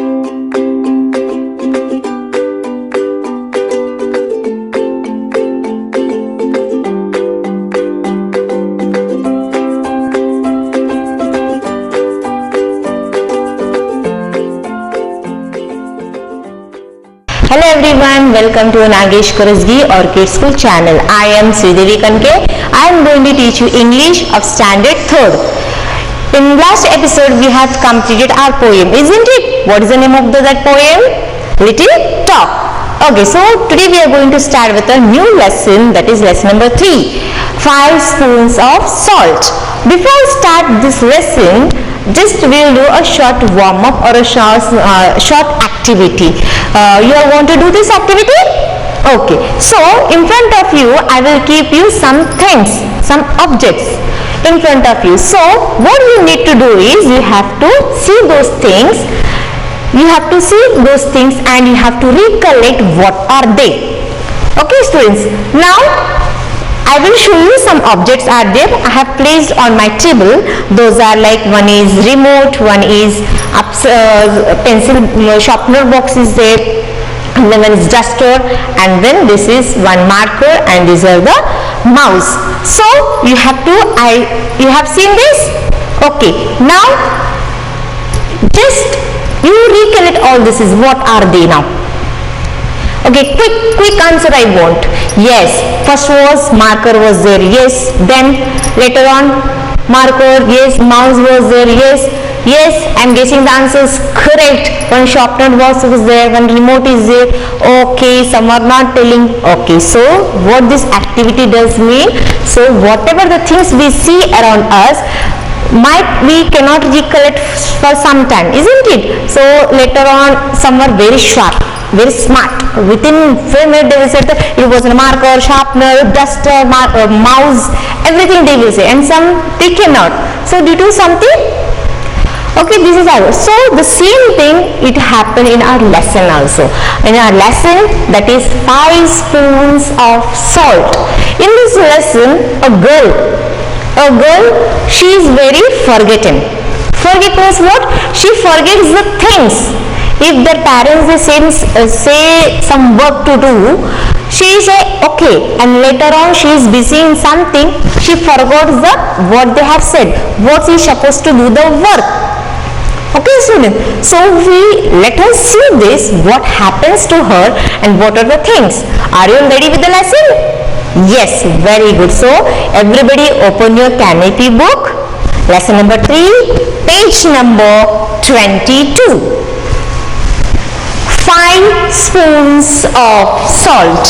Hello everyone, welcome to Nagesh Kurasgi Orchid School channel. I am Sridevi Kanke. I am going to teach you English of Standard 3rd. In last episode we have completed our poem, isn't it? What is the name of that poem? Little Talk. Okay, so today we are going to start with a new lesson, that is lesson number 3. 5 spoons of salt. Before I start this lesson, just we will do a short warm up or a short activity. You all want to do this activity? Okay, so in front of you I will keep you some things, some objects in front of you. So what you need to do is you have to see those things, and you have to recollect what are they. Okay students, now I will show you some objects are there. I have placed on my table. Those are like, one is remote, one is pencil sharpener box is there, and then one is duster, and then this is one marker, and these are the mouse. So you have seen this? Okay, now just you recollect all this is what are they now. Okay, quick answer I want. Yes, first was marker was there. Yes, then later on marker. Yes, mouse was there. Yes, I'm guessing the answer is correct. One sharpener box was there. One remote is there. Okay, some are not telling. Okay, so what this activity does mean? So whatever the things we see around us, we cannot recollect for some time, isn't it? So later on some are very sharp, very smart. Within 4 minutes they will say that it was a marker, sharpener, duster, mouse, everything they will say, and some they cannot. So due to something, okay, this is our. So the same thing it happened in our lesson also. In our lesson, that is 5 spoons of salt. In this lesson, a girl, she is very forgetting. Forget means what? She forgets the things. If the parents say some work to do, she say okay, and later on she is busy in something, she forgot what they have said, what she is supposed to do the work. Okay students, so let us see this, what happens to her and what are the things. Are you ready with the lesson? Yes, very good. So everybody open your canopy book, lesson number 3, page number 22. 5 spoons of salt.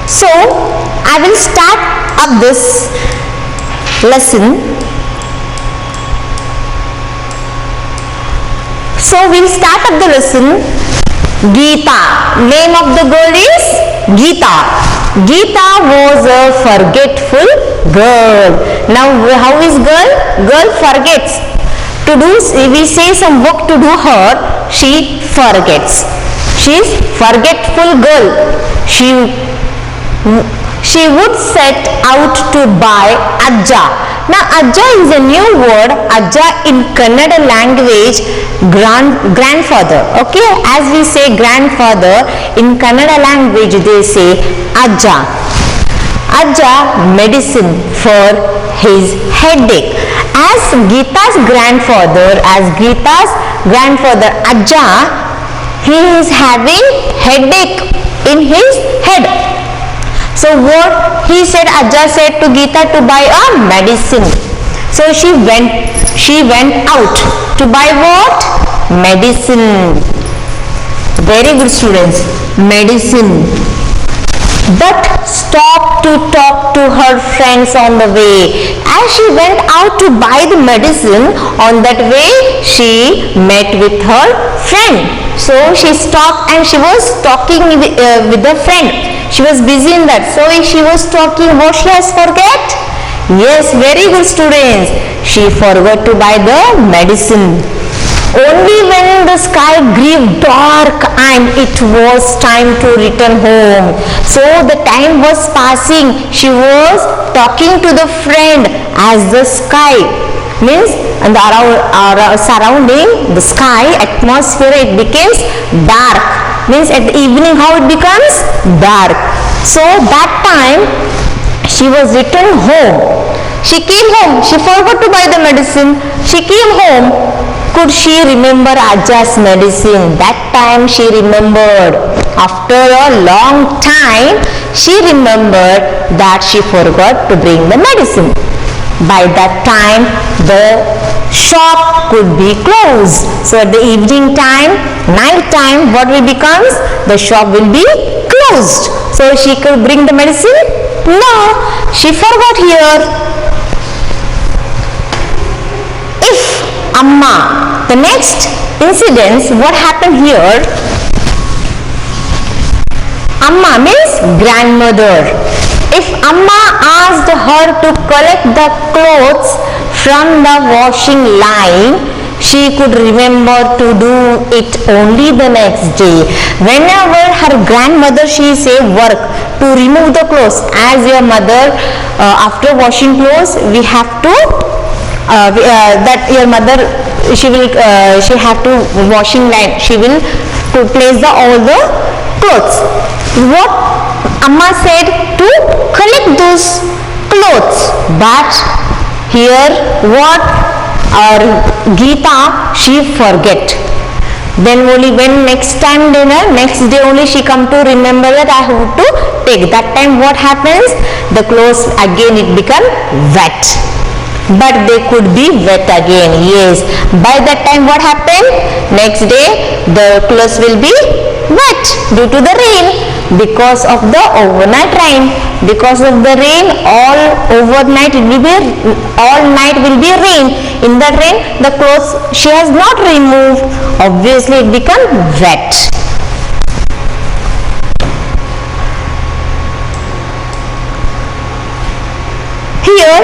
So I will start up this lesson. So we'll start up the lesson. Geeta. Name of the girl is Geeta. Geeta was a forgetful girl. Now how is girl? Girl forgets. To do, if we say some work to do her, she forgets. She is forgetful girl. She would set out to buy Ajja. Now Ajja is a new word. Ajja in Kannada language, grandfather. Okay, as we say grandfather, in Kannada language they say Ajja. Ajja, medicine for his headache. As Geeta's grandfather Ajja, he is having headache in his head. So what he said, Ajja said to Geeta to buy a medicine. So she went out to buy what? Medicine. Very good students, medicine. But stopped to talk to her friends on the way. As she went out to buy the medicine, on that way she met with her friend. So she stopped and she was talking with a friend. She was busy in that. So she was talking. What she has forget? Yes, very good students. She forgot to buy the medicine. Only when the sky grew dark and it was time to return home. So the time was passing. She was talking to the friend as the sky means and surrounding the sky atmosphere, it becomes dark. Means at the evening how it becomes dark. So that time she was returned home. She came home. She forgot to buy the medicine. She came home. Could she remember Ajja's medicine? That time she remembered. After a long time, she remembered that she forgot to bring the medicine. By that time, the shop could be closed. So at the evening time, night time, what will becomes? The shop will be closed. So she could bring the medicine? No, she forgot here. If Amma, the next incidents, what happened here? Amma means grandmother. If Amma asked her to collect the clothes from the washing line, she could remember to do it only the next day. Whenever her grandmother she say work to remove the clothes, as your mother after washing clothes we have to that your mother she have to washing line, she will to place the all the clothes. What Amma said to collect those clothes, but here what our Geeta she forget. Then only when next time dinner, next day only she come to remember that I have to take. That time what happens? The clothes again it become wet. But they could be wet again. Yes. By that time what happened? Next day the clothes will be wet due to the rain. Because of the overnight rain. Because of the rain, all overnight it will be, all night will be rain. In that rain, the clothes she has not removed. Obviously, it become wet. Here,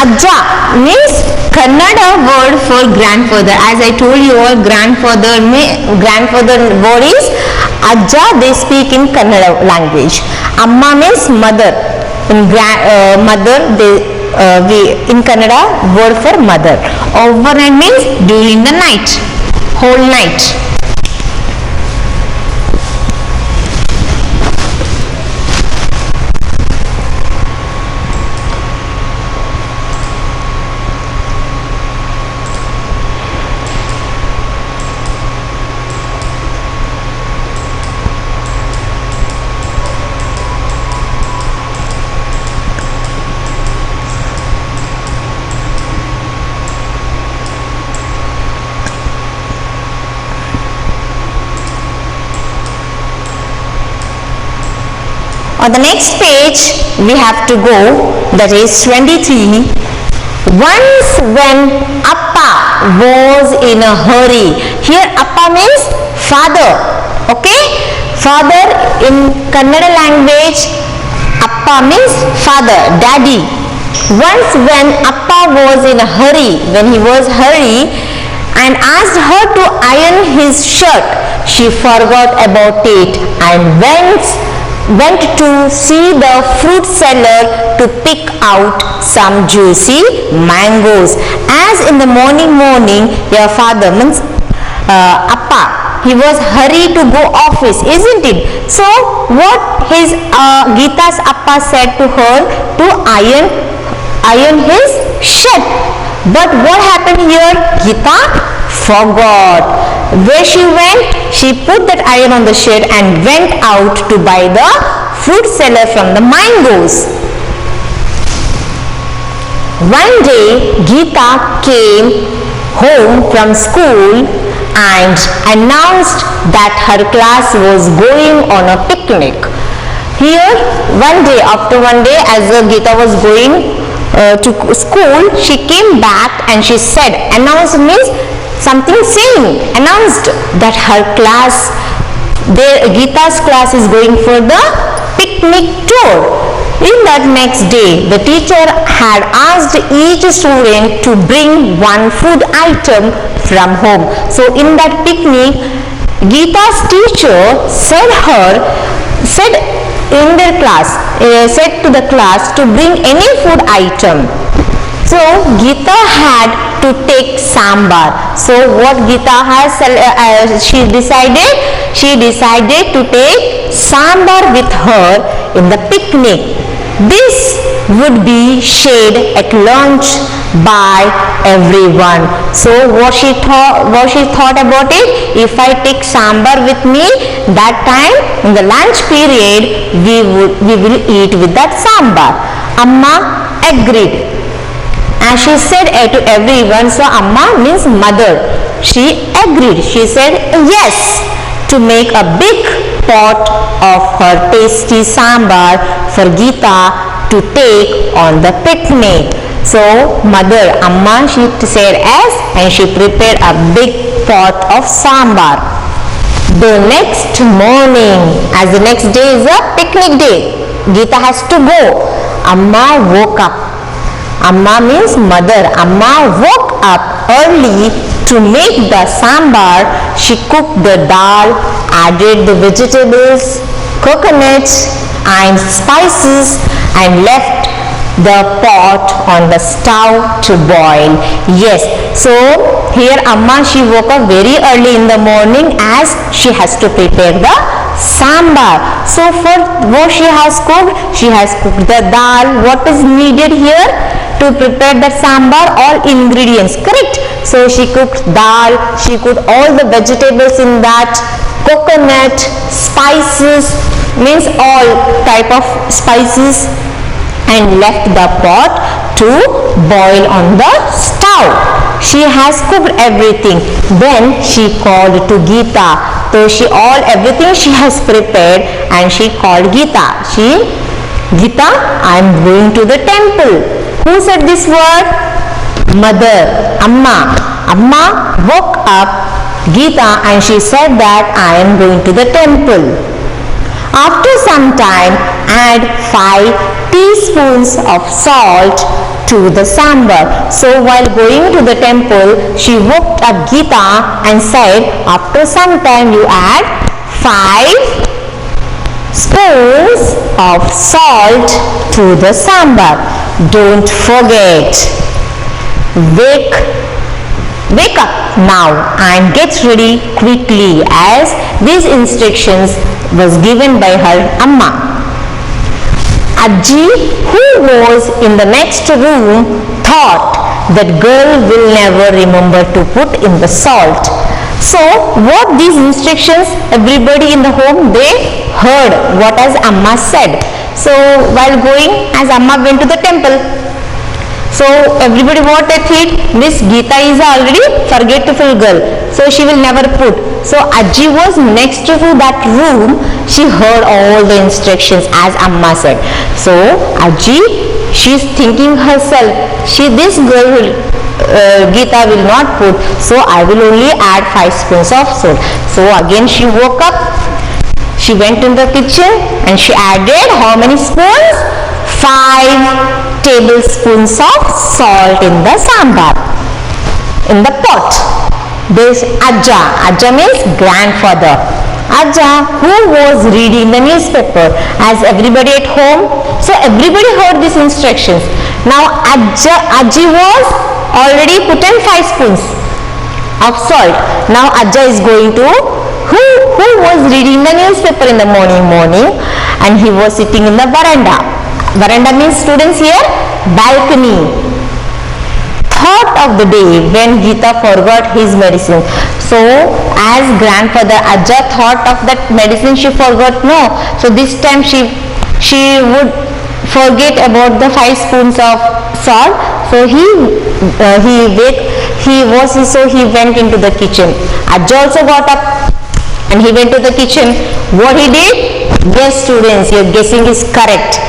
Ajja means Kannada word for grandfather. As I told you all, grandfather word is Ajja. They speak in Kannada language. Amma means mother. In mother, we in Kannada word for mother. Overnight means during the night, whole night. On the next page, we have to go, that is 23. Once when Appa was in a hurry. Here Appa means father. Okay? Father in Kannada language, Appa means father, daddy. Once when Appa was in a hurry, when he was hurry and asked her to iron his shirt, she forgot about it and went to see the fruit seller to pick out some juicy mangoes. As in the morning your father means Appa, he was hurried to go office, isn't it? So what his Geeta's Appa said to her to iron his shirt. But what happened here? Geeta forgot. Where she went? She put that iron on the shirt and went out to buy the fruit seller from the mangoes. One day, Geeta came home from school and announced that her class was going on a picnic. Here, after one day, as Geeta was going to school, she came back and she said, announced means something saying, announced that her class, Geeta's class is going for the picnic tour. In that next day, the teacher had asked each student to bring one food item from home. So in that picnic, Geeta's teacher said to the class to bring any food item. So Geeta had to take sambar. So what Geeta has she decided to take sambar with her in the picnic. This would be shared at lunch by everyone. So what she thought about it, if I take sambar with me, that time in the lunch period we will eat with that sambar. Amma agreed, and she said to everyone. So Amma means mother. She agreed. She said yes to make a big pot of her tasty sambar for Geeta to take on the picnic. So mother Amma, she said yes, and she prepared a big pot of sambar. The next morning, as the next day is a picnic day, Geeta has to go. Amma woke up. Amma means mother. Amma woke up early to make the sambar. She cooked the dal, added the vegetables, coconuts and spices, and left the pot on the stove to boil. Yes, so here Amma, she woke up very early in the morning as she has to prepare the sambar. So for what she has cooked the dal. What is needed here to prepare the sambar? All ingredients, correct? So she cooked dal, she cooked all the vegetables in that, coconut, spices, means all type of spices, and left the pot to boil on the stove. She has cooked everything. Then she called to Geeta. So everything she has prepared, and she called Geeta. Geeta, I am going to the temple. Who said this word? Mother, Amma. Amma woke up Geeta and she said that I am going to the temple. After some time, add 5 teaspoons of salt to the sambar. So while going to the temple, she woke up Geeta and said, after some time you add 5 spoons of salt to the sambar. Don't forget. Wake up now and get ready quickly, as these instructions was given by her Amma. Ajji, who was in the next room, thought that girl will never remember to put in the salt. So what these instructions, everybody in the home, they heard what as Amma said. So while going, as Amma went to the temple, so everybody what they think, this Geeta is already forgetful girl, so she will never put. So Ajji was next to that room. She heard all the instructions as Amma said. So Ajji, she is thinking herself, this girl will Geeta will not put, so I will only add 5 spoons of salt. So again she woke up, she went in the kitchen and she added how many spoons? 5 tablespoons of salt in the sambar, in the pot. This Ajja means grandfather. Ajja, who was reading the newspaper, as everybody at home, so everybody heard these instructions. Now Ajji was already put in 5 spoons of salt. Now Ajja is going to, who was reading the newspaper in the morning, and he was sitting in the veranda. Veranda means, students, here balcony. Thought of the day when Geeta forgot his medicine. So as grandfather Ajja thought of that medicine, she forgot. No, so this time she would forget about the 5 spoons of salt. So he went into the kitchen. Ajja also got up and he went to the kitchen. What he did? Yes, students, your guessing is correct.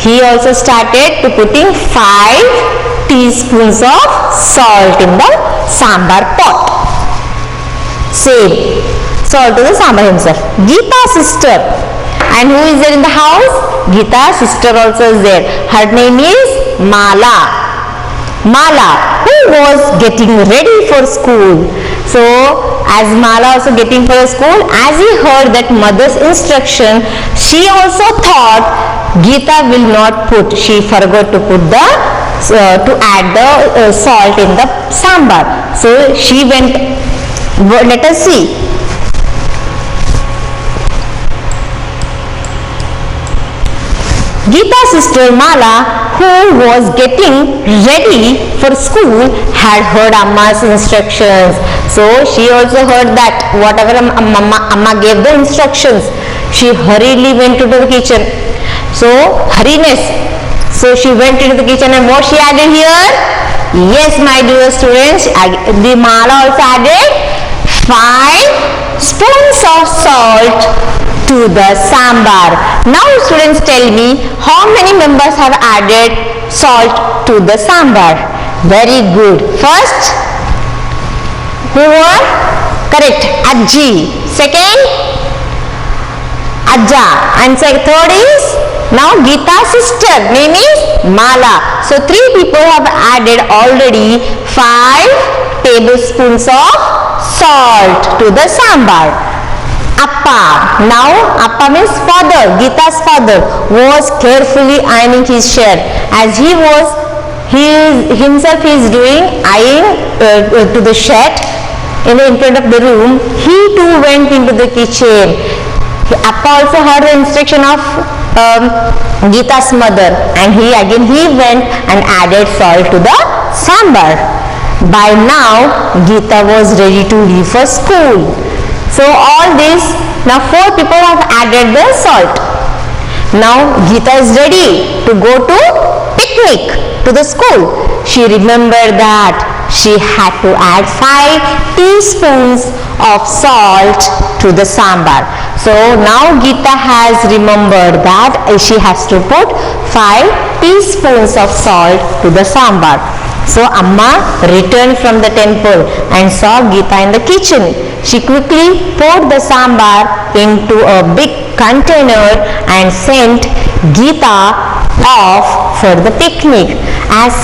He also started to putting 5 teaspoons of salt in the sambar pot. Same salt to the sambar himself. Geeta's sister, and who is there in the house? Geeta's sister also is there. Her name is Mala. Mala, who was getting ready for school. So as Mala also getting for school, as he heard that mother's instruction, she also thought Geeta will not put, she forgot to put the to add the salt in the sambar. So she went, let us see. Geeta's sister Mala, who was getting ready for school, had heard Amma's instructions. So she also heard that whatever Amma gave the instructions, she hurriedly went to the kitchen. So hurriness. So she went into the kitchen, and what she added here? Yes, my dear students, the Mala also added 5 spoons of salt to the sambar. Now students, tell me, how many members have added salt to the sambar? Very good. First, who were? Correct, Ajji. Second, Ajja. And third is, now Geeta's sister, name is Mala. So 3 people have added already 5 tablespoons of salt to the sambar. Appa. Now Appa means father. Geeta's father was carefully ironing his shirt. As he himself is doing ironing to the shirt in front of the room, he too went into the kitchen. Appa also heard the instruction of Geeta's mother, and he went and added salt to the sambar. By now Geeta was ready to leave for school. So all this, now 4 people have added the salt. Now Geeta is ready to go to picnic to the school. She remembered that she had to add 5 teaspoons of salt to the sambar. So now Geeta has remembered that she has to put 5 teaspoons of salt to the sambar. So Amma returned from the temple and saw Geeta in the kitchen. She quickly poured the sambar into a big container and sent Geeta off for the picnic. As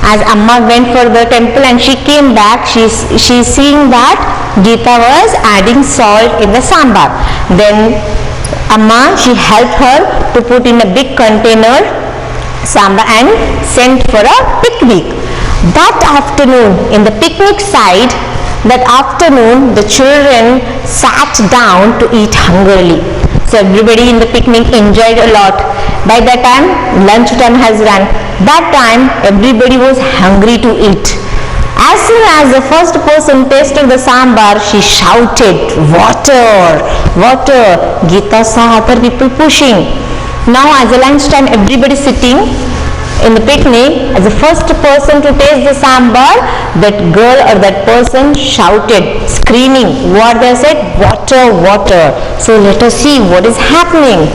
Amma went for the temple and she came back, she's seeing that Geeta was adding salt in the sambar. Then Amma, she helped her to put in a big container sambar and sent for a picnic. That afternoon, in the picnic side, the children sat down to eat hungrily. So everybody in the picnic enjoyed a lot. By that time, lunch time has run. That time, everybody was hungry to eat. As soon as the first person tasted the sambar, she shouted, "Water! Water!" Geeta saw other people pushing. Now as a lunchtime, everybody sitting in the picnic, as the first person to taste the sambar, that girl or that person shouted, screaming, what they said? Water, water. So let us see what is happening.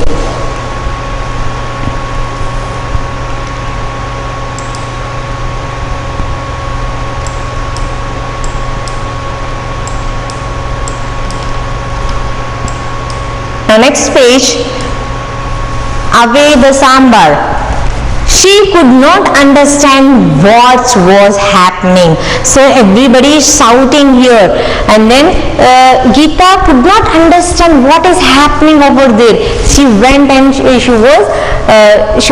Now next page, away the sambar. She could not understand what was happening. So everybody is shouting here, and then Geeta could not understand what is happening over there. She went and she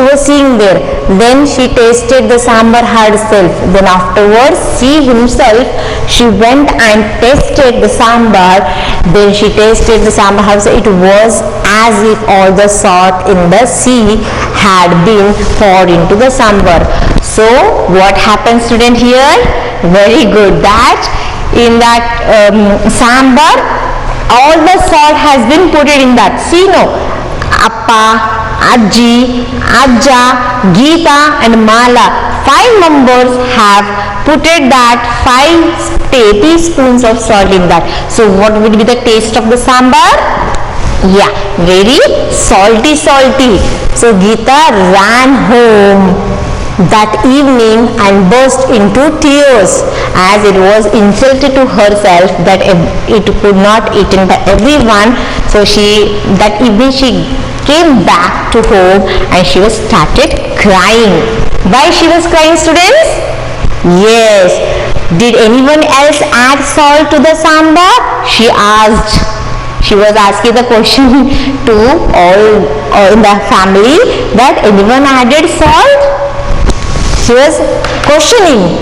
was seeing there. Then she tasted the sambar herself. Then afterwards, she went and tasted the sambar. Then she tasted the sambar herself. It was as if all the salt in the sea had been poured into the sambar. So what happened, student, here? Very good, that in that sambar, all the salt has been put in that. See, no, Appa, Ajji, Ajja, Geeta and Mala, 5 members have put that 5 teaspoons of salt in that. So what will be the taste of the sambar? Yeah, very salty. So Geeta ran home that evening and burst into tears, as it was insulted to herself that it could not eaten by everyone. So that evening she came back to home and she was started crying. Why she was crying, students? Yes. Did anyone else add salt to the sambar? She asked. She was asking the question to all in the family that anyone added salt? She was questioning.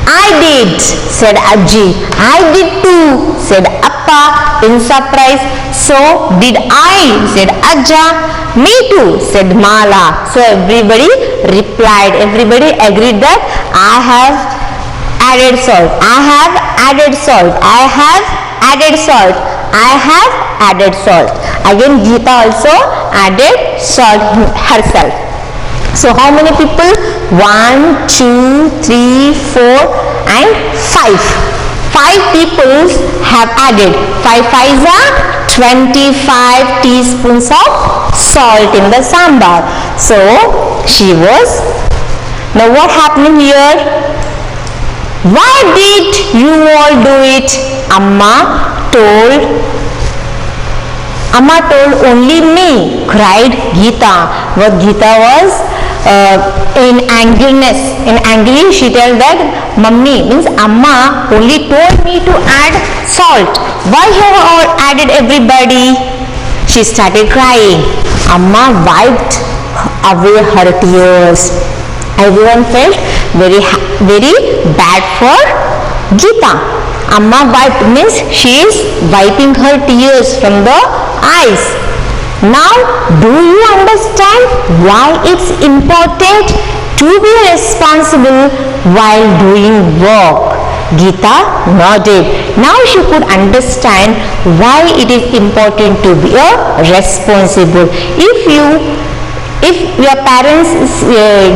I did, said Ajji. I did too, said Appa in surprise. So did I, said Ajja. Me too, said Mala. So everybody replied. Everybody agreed that I have added salt. I have added salt. I have added salt. I have added salt. Again Geeta also added salt herself. So how many people? 1, 2, 3, 4 and 5. 5 people have added. 5 5s are 25 teaspoons of salt in the sambar. So she was. Now what happened here? Why did you all do it? Amma told only me, cried Geeta. But Geeta was in angerness. In angry, she told that Mummy, means Amma only told me to add salt. Why have all added everybody? She started crying. Amma wiped away her tears. Everyone felt very bad for Geeta. Amma wiped means she is wiping her tears from the eyes. Now, do you understand why it's important to be responsible while doing work? Geeta nodded. Now she could understand why it is important to be responsible. If your parents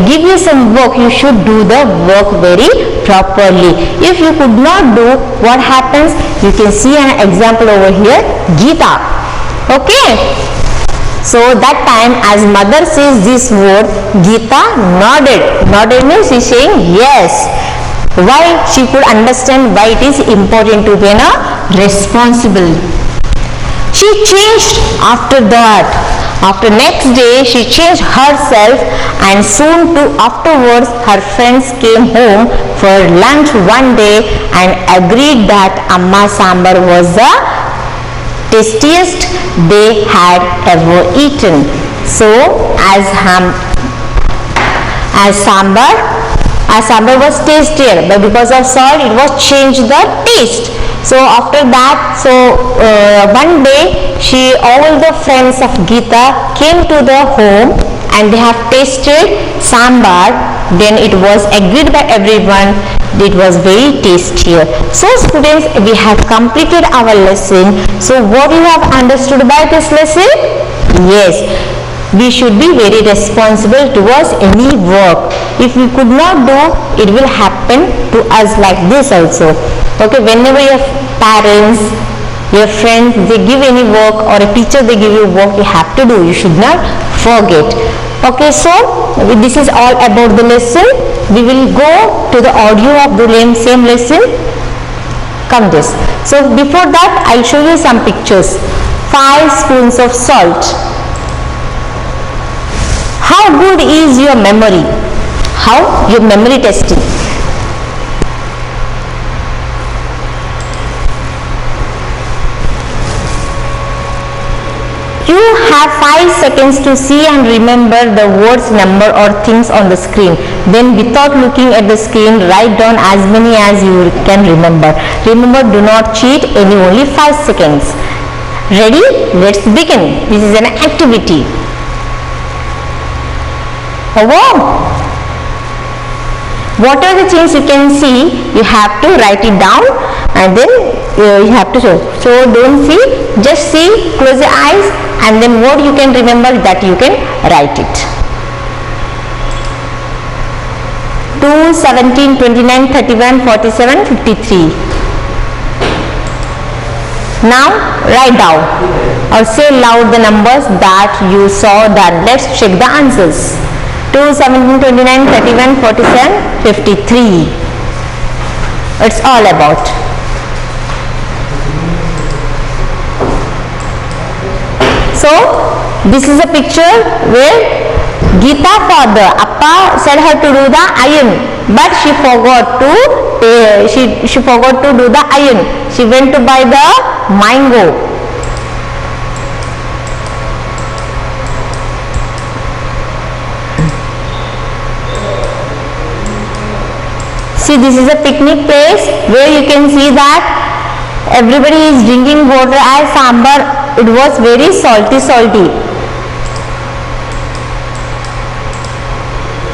give you some work, you should do the work very properly. If you could not do, what happens? You can see an example over here, Geeta. Okay. So that time as mother says this word, Geeta nodded. Nodded means she is saying yes. Why? She could understand why it is important to be responsible. She changed after that. After next day, she changed herself, and soon afterwards her friends came home for lunch one day and agreed that Amma Sambar was the tastiest they had ever eaten. So as sambar was tastier, but because of salt it was changed the taste. So after that, one day all the friends of Geeta came to the home and they have tasted sambar. Then it was agreed by everyone. It was very tastier. So students, we have completed our lesson. So what you have understood by this lesson? Yes, we should be very responsible towards any work. If we could not do, it will happen to us like this also. Okay, whenever your parents, your friends, they give any work, or a teacher they give you work, you have to do. You should not forget. Okay, so this is all about the lesson. We will go to the audio of the same lesson. Come this. So before that, I'll show you some pictures. 5 spoons of salt. How good is your memory? How? Your memory testing. You have 5 seconds to see and remember the words, number or things on the screen. Then without looking at the screen, write down as many as you can remember. Remember, do not cheat, only 5 seconds. Ready? Let's begin. This is an activity. Wow. What are the things you can see? You have to write it down and then you have to show. So don't see, just see, close your eyes, and then what you can remember, that you can write it. 2, 17, 29, 31, 47, 53. Now write down or say loud the numbers that you saw done. Let's check the answers. 2, 17, 29, 31, 47, 53. It's all about. So this is a picture where Geeta father, Appa said her to do the iron, but she forgot to do the iron. She went to buy the mango. See, this is a picnic place where you can see that everybody is drinking water as sambar. It was very salty.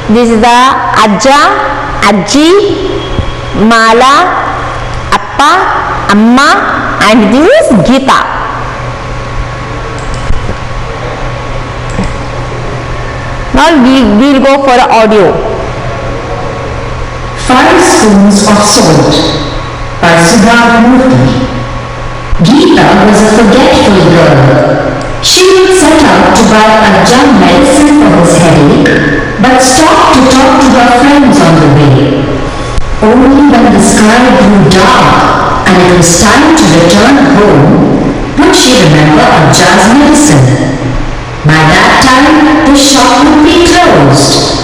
This is the Ajja, Ajji, Mala, Appa, Amma, and this is Geeta. Now we will go for audio. 5 Spoons of Salt by Sudha Murthy. Geeta was a forgetful girl. She would set out to buy a Ajja medicine for his headache, but stopped to talk to her friends on the way. Only when the sky grew dark and it was time to return home would she remember Ajja's medicine. By that time, the shop would be closed.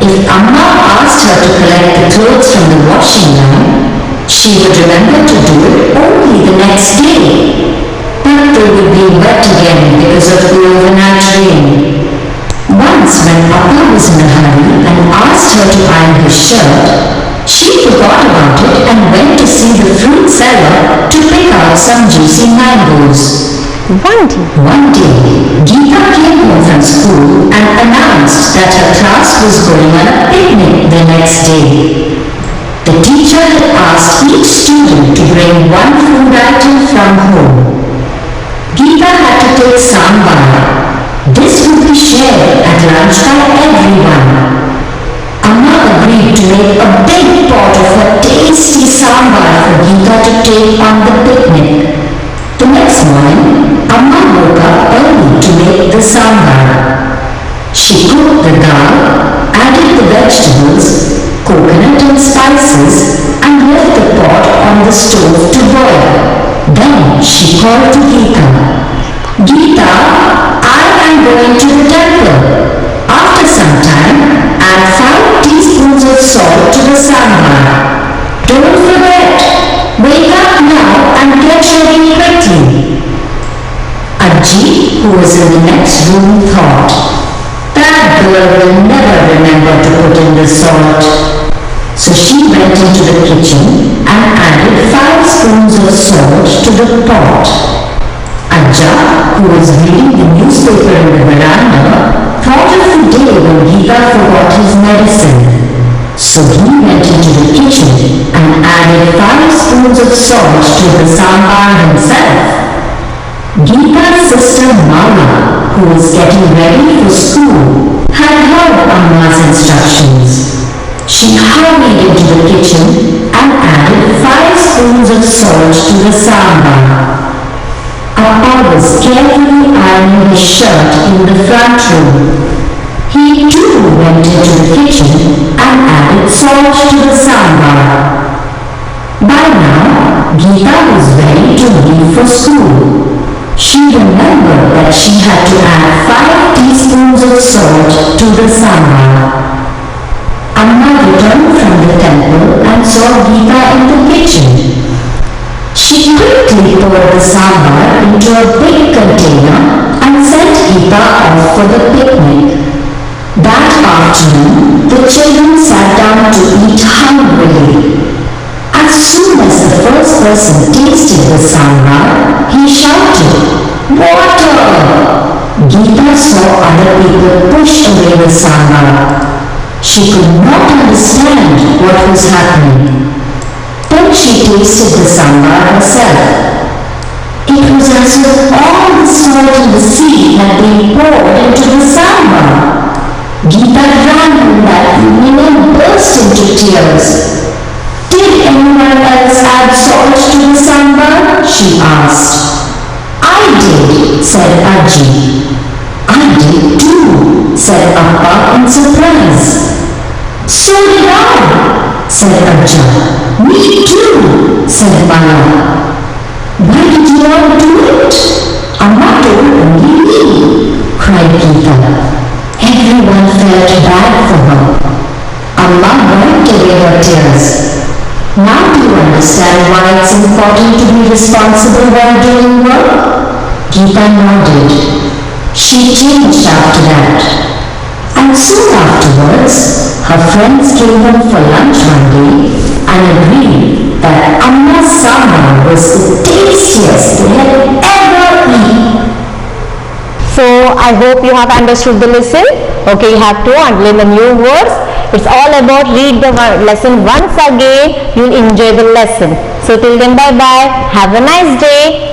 If Amma asked her to collect the clothes from the washing line, she would remember to do it only the next day. But they would be wet again because of the overnight rain. Once when Papa was in a hurry and asked her to iron his shirt, she forgot about it and went to see the fruit seller to pick out some juicy mangoes. One day, Geeta came home from school and announced that her class was going on a picnic the next day. The teacher had asked each student to bring one food item from home. Geeta had to take sambar. This would be shared at lunch by everyone. Amma agreed to make a big pot of her tasty sambar for Geeta to take on the picnic. The next morning, Amma woke up early to make the sambar. She cooked the dal, added the vegetables, coconut and spices, and left the pot on the stove to boil. Then she called to Geeta. Geeta, I am going to the temple. After some time, add 5 teaspoons of salt to the sambar. Don't forget. Wake up now and get ready quickly. Ajji, who was in the next room, thought, that girl will never remember to put in the salt. So she went into the kitchen and added 5 spoons of salt to the pot. Ajja, who was reading the newspaper in the veranda, thought of the day when Geeta forgot his medicine. So he went into the kitchen and added 5 spoons of salt to the sambar himself. Geeta's sister Mala, who was getting ready for school, had heard Amma's instructions. She hurried into the kitchen and added 5 spoons of salt to the sambar. Appa was carefully ironing his shirt in the front room. He too went into the kitchen and added salt to the sambar. By now, Geeta was ready to leave for school. She remembered that she had to add 5 teaspoons of salt to the sambar. Amma returned from the temple and saw Geeta in the kitchen. She quickly poured the sambar into a big container and sent Geeta off for the picnic. That afternoon, the children sat down to eat hungrily. As soon as the first person tasted the sambar, he shouted, "Water!" Geeta saw other people push away the sambar. She could not understand what was happening. Then she tasted the sambar herself. It was as if all the salt in the sea had been poured into the sambar. Geeta ran home that evening and burst into tears. "Did anyone else add salt to the sambar?" she asked. "I did," said Ajji. "I did too," said Appa in surprise. "So did I," said Ajja. "Me too," said Mala. "Why did you all do it?" "Amma told only me," cried Geeta. Everyone felt bad for her. Amma wiped away her tears. Now do you understand why it's important to be responsible while doing work? Geeta nodded. She changed after that. And soon afterwards, her friends came home for lunch one day and agreed that Amma's sambar was the tastiest they had ever eaten. So I hope you have understood the lesson. Okay, you have to underline the new words. It's all about read the lesson once again. You'll enjoy the lesson. So till then, bye bye. Have a nice day.